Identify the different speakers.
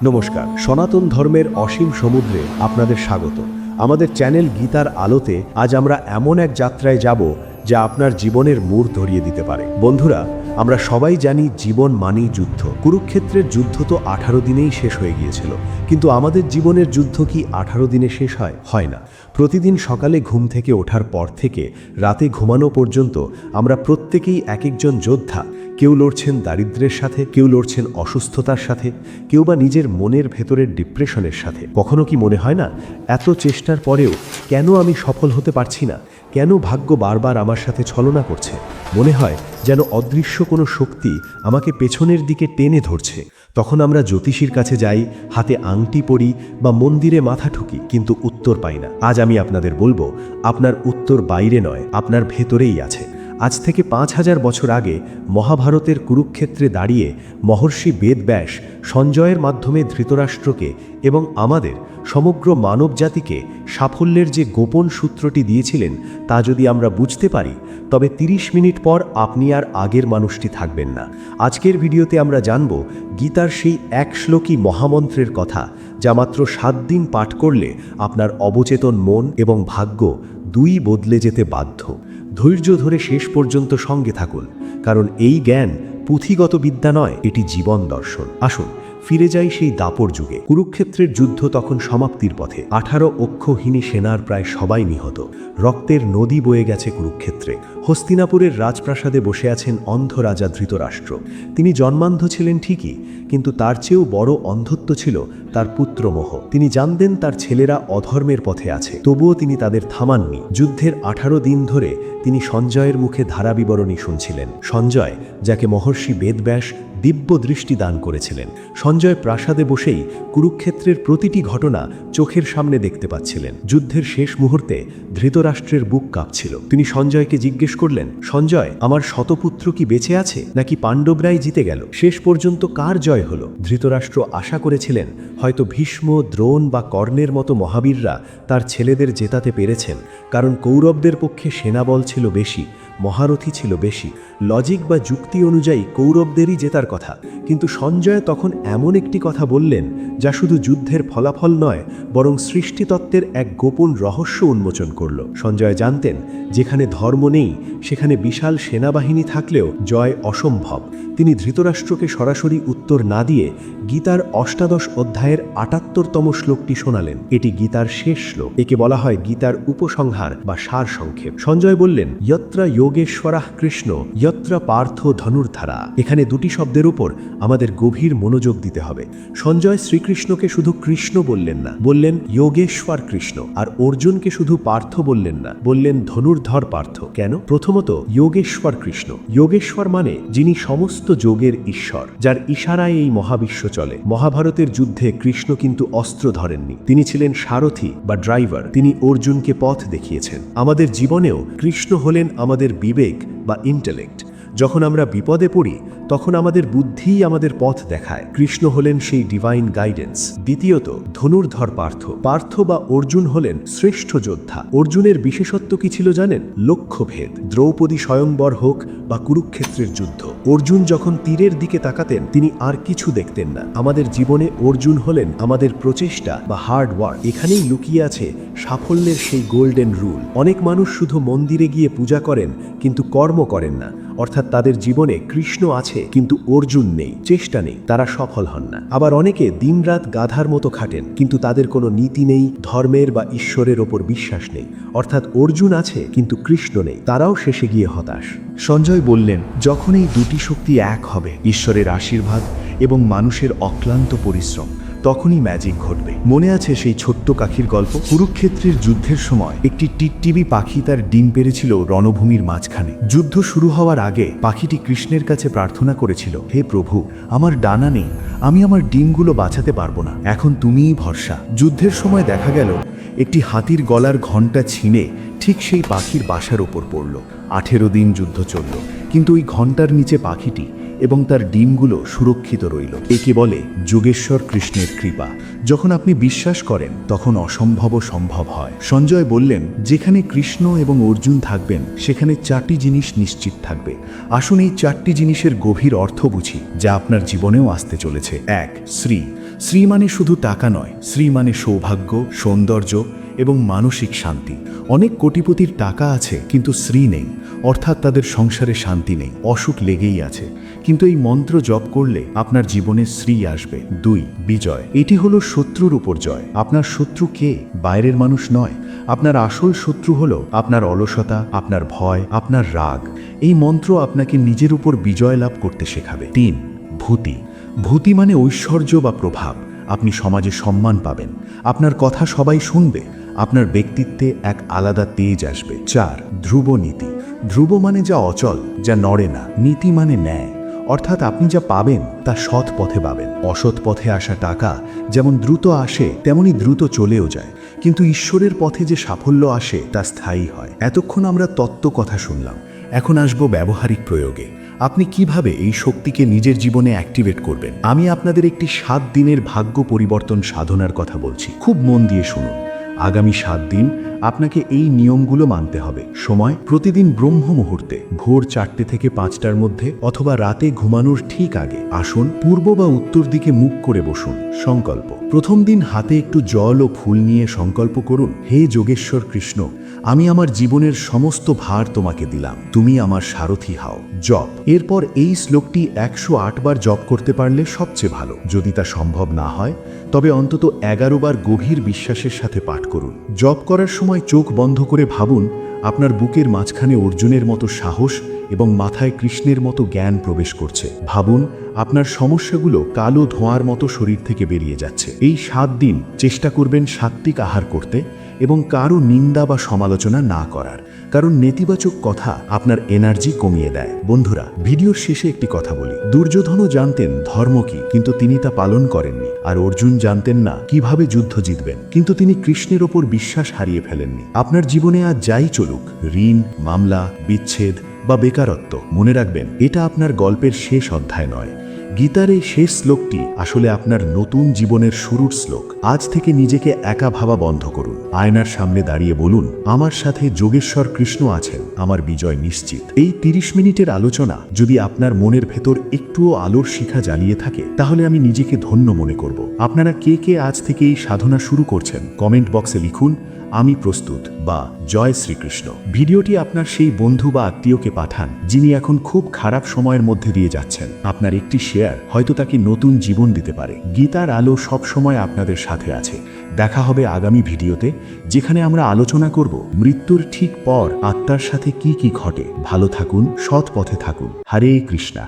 Speaker 1: নমস্কার, সনাতন ধর্মের অসীম সমুদ্রে আপনাদের স্বাগত। আমাদের চ্যানেল গীতার আলোতে আজ আমরা এমন এক যাত্রায় যাব যা আপনার জীবনের মোড় ধরিয়ে দিতে পারে। বন্ধুরা, আমরা সবাই জানি জীবন মানেই যুদ্ধ। কুরুক্ষেত্রের যুদ্ধ তো 18 দিনেই শেষ হয়ে গিয়েছিল, কিন্তু আমাদের জীবনের যুদ্ধ কি 18 দিনে শেষ হয়? হয় না। প্রতিদিন সকালে ঘুম থেকে ওঠার পর থেকে রাতে ঘুমানো পর্যন্ত আমরা প্রত্যেকেই এক একজন যোদ্ধা। কেউ লড়ছেন দারিদ্র্যের সাথে, কেউ লড়ছেন অসুস্থতার সাথে, কেউ বা নিজের মনের ভেতরের ডিপ্রেশনের সাথে। কখনো কি মনে হয় না, এত চেষ্টার পরেও কেন আমি সফল হতে পারছি না? কেন ভাগ্য বারবার আমার সাথে ছলনা করছে? মনে হয় যেন অদৃশ্য কোনো শক্তি আমাকে পেছনের দিকে টেনে ধরছে। তখন আমরা জ্যোতিষীর কাছে যাই, হাতে আংটি পরি বা মন্দিরে মাথা ঠুকি, কিন্তু উত্তর পাই না। আজ আমি আপনাদের বলবো, আপনার উত্তর বাইরে নয়, আপনার ভেতরেই আছে। আজ থেকে 5000 বছর আগে মহাভারতের কুরুক্ষেত্রে দাঁড়িয়ে মহর্ষি বেদব্যাস সঞ্জয়ের মাধ্যমে ধৃতরাষ্ট্রকে এবং আমাদের সমগ্র মানবজাতিকে সাফল্যের যে গোপন সূত্রটি দিয়েছিলেন, তা যদি আমরা বুঝতে পারি, তবে 30 মিনিট পর আপনি আর আগের মানুষটি থাকবেন না। আজকের ভিডিওতে আমরা জানব গীতার সেই এক শ্লোকী মহামন্ত্রের কথা, যা মাত্র 7 দিন পাঠ করলে আপনার অবচেতন মন এবং ভাগ্য দুই বদলে যেতে বাধ্য। ধৈর্য ধরে শেষ পর্যন্ত সঙ্গে থাকুন, কারণ এই জ্ঞান পুঁথিগত বিদ্যা নয়, এটি জীবন দর্শন। আসুন ফিরে যাই সেই দাপর যুগে। কুরুক্ষেত্রের যুদ্ধ তখন সমাপ্তির পথে। 18 অক্ষহীনী সেনার প্রায় সবাই নিহত। রক্তের নদী বয়ে গেছে কুরুক্ষেত্রে। হস্তিনাপুরের রাজপ্রাসাদে বসে আছেন অন্ধ রাজা ধৃতরাষ্ট্র। তিনি জন্মান্ধ ছিলেন ঠিকই, কিন্তু তার চেয়েও বড় অন্ধত্ব ছিল তার পুত্রমোহ। তিনি জানতেন তার ছেলেরা অধর্মের পথে আছে, তবুও তিনি তাদের থামাননি। যুদ্ধের 18 দিন ধরে তিনি সঞ্জয়ের মুখে ধারাবিবরণী শুনছিলেন। সঞ্জয়, যাকে মহর্ষি বেদব্যাস দিব্য দৃষ্টি দান করেছিলেন। সঞ্জয় প্রাসাদে বসেই কুরুক্ষেত্রের প্রতিটি ঘটনা চোখের সামনে দেখতে পাচ্ছিলেন। যুদ্ধের শেষ মুহূর্তে ধৃতরাষ্ট্রের বুক কাঁপছিল। তিনি সঞ্জয়কে জিজ্ঞেস করলেন, সঞ্জয়, আমার শতপুত্র কি বেঁচে আছে, নাকি পাণ্ডবরাই জিতে গেল? শেষ পর্যন্ত কার জয় হলো? ধৃতরাষ্ট্র আশা করেছিলেন হয়তো ভীষ্ম, দ্রোণ বা কর্ণের মতো মহাবীররা তার ছেলেদের জেতাতে পেরেছেন, কারণ কৌরবদের পক্ষে সেনাবল ছিল বেশি, মহারথী ছিল বেশি। লজিক বা যুক্তি অনুযায়ী কৌরবদেরই জেতার কথা, কিন্তু সঞ্জয় তখন এমন একটি কথা বললেন যা শুধু যুদ্ধের ফলাফল নয়, বরং সৃষ্টিতত্ত্বের এক গোপন রহস্য উন্মোচন করল। সঞ্জয় জানতেন, যেখানে ধর্ম নেই সেখানে বিশাল সেনাবাহিনী থাকলেও জয় অসম্ভব। তিনি ধৃতরাষ্ট্রকে সরাসরি উত্তর না দিয়ে গীতার 18 অধ্যায়ের 78তম শ্লোকটি শোনালেন। এটি গীতার শেষ শ্লোক। একে বলা হয় গীতার উপসংহার বা সার সংক্ষেপ। সঞ্জয় বললেন, যত্র যোগেশ্বরঃ কৃষ্ণ যত্র পার্থ ধনুর্ধারা। এখানে দুটি শব্দের উপর আমাদের গভীর মনোযোগ দিতে হবে। সঞ্জয় শ্রীকৃষ্ণকে শুধু কৃষ্ণ বললেন না, বললেন যোগেশ্বর কৃষ্ণ। আর অর্জুনকে শুধু পার্থ বললেন না, বললেন ধনুর্ধর পার্থ। কেন? প্রথমত, যোগেশ্বর কৃষ্ণ। যোগেশ্বর মানে যিনি সমস্ত যোগের ঈশ্বর, যার ইশারায় এই মহাবিশ্ব চলে। মহাভারতের যুদ্ধে কৃষ্ণ কিন্তু অস্ত্র ধরেননি, তিনি ছিলেন সারথি বা ড্রাইভার। তিনি অর্জুনকে পথ দেখিয়েছেন। আমাদের জীবনেও কৃষ্ণ হলেন আমাদের বিবেক বা ইন্টেলেক্ট। যখন আমরা বিপদে পড়ি তখন আমাদের বুদ্ধিই আমাদের পথ দেখায়। কৃষ্ণ হলেন সেই ডিভাইন গাইডেন্স। দ্বিতীয়ত, ধনুর্ধর পার্থ। পার্থ বা অর্জুন হলেন শ্রেষ্ঠ যোদ্ধা। অর্জুনের বিশেষত্ব কি ছিল জানেন? লক্ষ্যভেদ। দ্রৌপদী স্বয়ংবর হোক বা কুরুক্ষেত্রের যুদ্ধ, অর্জুন যখন তীরের দিকে তাকাতেন তিনি আর কিছু দেখতেন না। আমাদের জীবনে অর্জুন হলেন আমাদের প্রচেষ্টা বা হার্ড ওয়ার্ক। এখানেই লুকিয়ে আছে সাফল্যের সেই গোল্ডেন রুল। অনেক মানুষ শুধু মন্দিরে গিয়ে পূজা করেন কিন্তু কর্ম করেন না, অর্থাৎ তাদের জীবনে কৃষ্ণ আছে কিন্তু অর্জুন নেই, চেষ্টা নেই, তারা সফল হন না। আবার অনেকে দিনরাত গাধার মতো খাটেন, কিন্তু তাদের কোনো নীতি নেই, ধর্মের বা ঈশ্বরের ওপর বিশ্বাস নেই, অর্থাৎ অর্জুন আছে কিন্তু কৃষ্ণ নেই, তারাও শেষে গিয়ে হতাশ।
Speaker 2: সঞ্জয় বললেন, যখন এই দুটি শক্তি এক হবে, ঈশ্বরের আশীর্বাদ এবং মানুষের অক্লান্ত পরিশ্রম, তখনই ম্যাজিক ঘটবে। মনে আছে সেই ছোট্ট পাখির গল্প? কুরুক্ষেত্রের যুদ্ধের সময় একটি টিটটিবি পাখি তার ডিম পেড়েছিল রণভূমির মাঝখানে। যুদ্ধ শুরু হওয়ার আগে পাখিটি কৃষ্ণের কাছে প্রার্থনা করেছিল, হে প্রভু, আমার ডানা নেই, আমি আমার ডিমগুলো বাঁচাতে পারবো না, এখন তুমিই ভরসা। যুদ্ধের সময় দেখা গেল একটি হাতির গলার ঘণ্টা ছিঁড়ে ঠিক সেই পাখির বাসার ওপর পড়ল। 18 দিন যুদ্ধ চলল, কিন্তু ওই ঘণ্টার নিচে পাখিটি এবং তার ডিমগুলো সুরক্ষিত রইল। একে বলে যোগেশ্বর কৃষ্ণের কৃপা। যখন আপনি বিশ্বাস করেন তখন অসম্ভবও সম্ভব হয়। সঞ্জয় বললেন, যেখানে কৃষ্ণ এবং অর্জুন থাকবেন সেখানে 4টি জিনিস নিশ্চিত থাকবে। আসুন এই 4টি জিনিসের গভীর অর্থ বুঝি, যা আপনার জীবনেও আসতে চলেছে। 1. শ্রী। শ্রী মানে শুধু টাকা নয়, শ্রী মানে সৌভাগ্য, সৌন্দর্য এবং মানসিক শান্তি। অনেক কোটিপতির টাকা আছে কিন্তু শ্রী নেই, অর্থাৎ তাদের সংসারে শান্তি নেই, অসুখ লেগেই আছে। কিন্তু এই মন্ত্র জপ করলে আপনার জীবনে শ্রী আসবে। 2. বিজয়। এটি হলো শত্রুর উপর জয়। আপনার শত্রু কে? বাইরের মানুষ নয়। আপনার আসল শত্রু হলো আপনার অলসতা, আপনার ভয়, আপনার রাগ। এই মন্ত্র আপনাকে নিজের উপর বিজয় লাভ করতে শেখাবে। 3. ভূতি। ভূতি মানে ঐশ্বর্য বা প্রভাব। আপনি সমাজে সম্মান পাবেন, আপনার কথা সবাই শুনবে, আপনার ব্যক্তিত্বে এক আলাদা তেজ আসবে। 4. ধ্রুব নীতি। ধ্রুব মানে যা অচল, যা নড়ে না। নীতি মানে ন্যায়, অর্থাৎ আপনি যা পাবেন তা সৎ পথে পাবেন। অসৎ পথে আসা টাকা যেমন দ্রুত আসে তেমনি দ্রুত চলেও যায়, কিন্তু ঈশ্বরের পথে যে সাফল্য আসে তা স্থায়ী হয়। এতক্ষণ আমরা তত্ত্ব কথা শুনলাম, এখন আসবো ব্যবহারিক প্রয়োগে। আপনি কিভাবে এই শক্তিকে নিজের জীবনে অ্যাক্টিভেট করবেন। আমি আপনাদের একটি 7 দিনের ভাগ্য পরিবর্তন সাধনার কথা বলছি, খুব মন দিয়ে শুনুন। আগামী 7 দিন আপনাকে এই নিয়মগুলো মানতে হবে। সময়: প্রতিদিন ব্রহ্ম মুহূর্তে, ভোর 4টে থেকে 5টার মধ্যে অথবা রাতে ঘুমানোর ঠিক আগে। আসুন: পূর্ব বা উত্তর দিকে মুখ করে বসুন। সংকল্প: প্রথম দিন হাতে একটু জল ও ফুল নিয়ে সংকল্প করুন, হে যোগেশ্বর কৃষ্ণ, আমি আমার জীবনের সমস্ত ভার তোমাকে দিলাম, তুমি আমার সারথি হও। জপ: এরপর এই শ্লোকটি 108 বার জপ করতে পারলে সবচেয়ে ভালো। যদি তা সম্ভব না হয় তবে অন্তত 11 বার গভীর বিশ্বাসের সাথে পাঠ করুন। জপ করার সময় চোখ বন্ধ করে ভাবুন আপনার বুকের মাঝখানে অর্জুনের মতো সাহস এবং মাথায় কৃষ্ণের মতো জ্ঞান প্রবেশ করছে। ভাবুন আপনার সমস্যাগুলো কালো ধোঁয়ার মতো শরীর থেকে বেরিয়ে যাচ্ছে। এই 7 দিন চেষ্টা করবেন সাত্ত্বিক আহার করতে এবং কারো নিন্দা বা সমালোচনা না করার, কারণ নেতিবাচক কথা আপনার এনার্জি কমিয়ে দেয়। বন্ধুরা, ভিডিওর শেষে একটি কথা বলি। দুর্যোধনও জানতেন ধর্ম কি, কিন্তু তিনি তা পালন করেননি। আর অর্জুন জানতেন না কিভাবে যুদ্ধ জিতবেন, কিন্তু তিনি কৃষ্ণের ওপর বিশ্বাস হারিয়ে ফেলেননি। আপনার জীবনে আজ যাই চলুক, ঋণ, মামলা, বিচ্ছেদ বা বেকারত্ব, মনে রাখবেন এটা আপনার গল্পের শেষ অধ্যায় নয়। গীতার এই শেষ শ্লোকটি আসলে আপনার নতুন জীবনের শুরুর শ্লোক। আজ থেকে নিজেকে একা ভাবা বন্ধ করুন। আয়নার সামনে দাঁড়িয়ে বলুন, আমার সাথে যোগেশ্বর কৃষ্ণ আছেন, আমার বিজয় নিশ্চিত। এই 30 মিনিটের আলোচনা যদি আপনার মনের ভেতর একটুও আলোর শিখা জ্বালিয়ে থাকে, তাহলে আমি নিজেকে ধন্য মনে করব। আপনারা কে কে আজ থেকে এই সাধনা শুরু করছেন কমেন্ট বক্সে লিখুন, আমি প্রস্তুত বা জয় শ্রীকৃষ্ণ। ভিডিওটি আপনার সেই বন্ধু বা আত্মীয়কে পাঠান যিনি এখন খুব খারাপ সময়ের মধ্যে দিয়ে যাচ্ছেন। আপনার একটি শেয়ার হয়তো তাকে নতুন জীবন দিতে পারে। গীতার আলো সব সময় আপনাদের সাথে আছে। দেখা হবে আগামী ভিডিওতে, যেখানে আমরা আলোচনা করব মৃত্যুর ঠিক পর আত্মার সাথে কি কি ঘটে। ভালো থাকুন, সৎ পথে থাকুন। হরে কৃষ্ণা।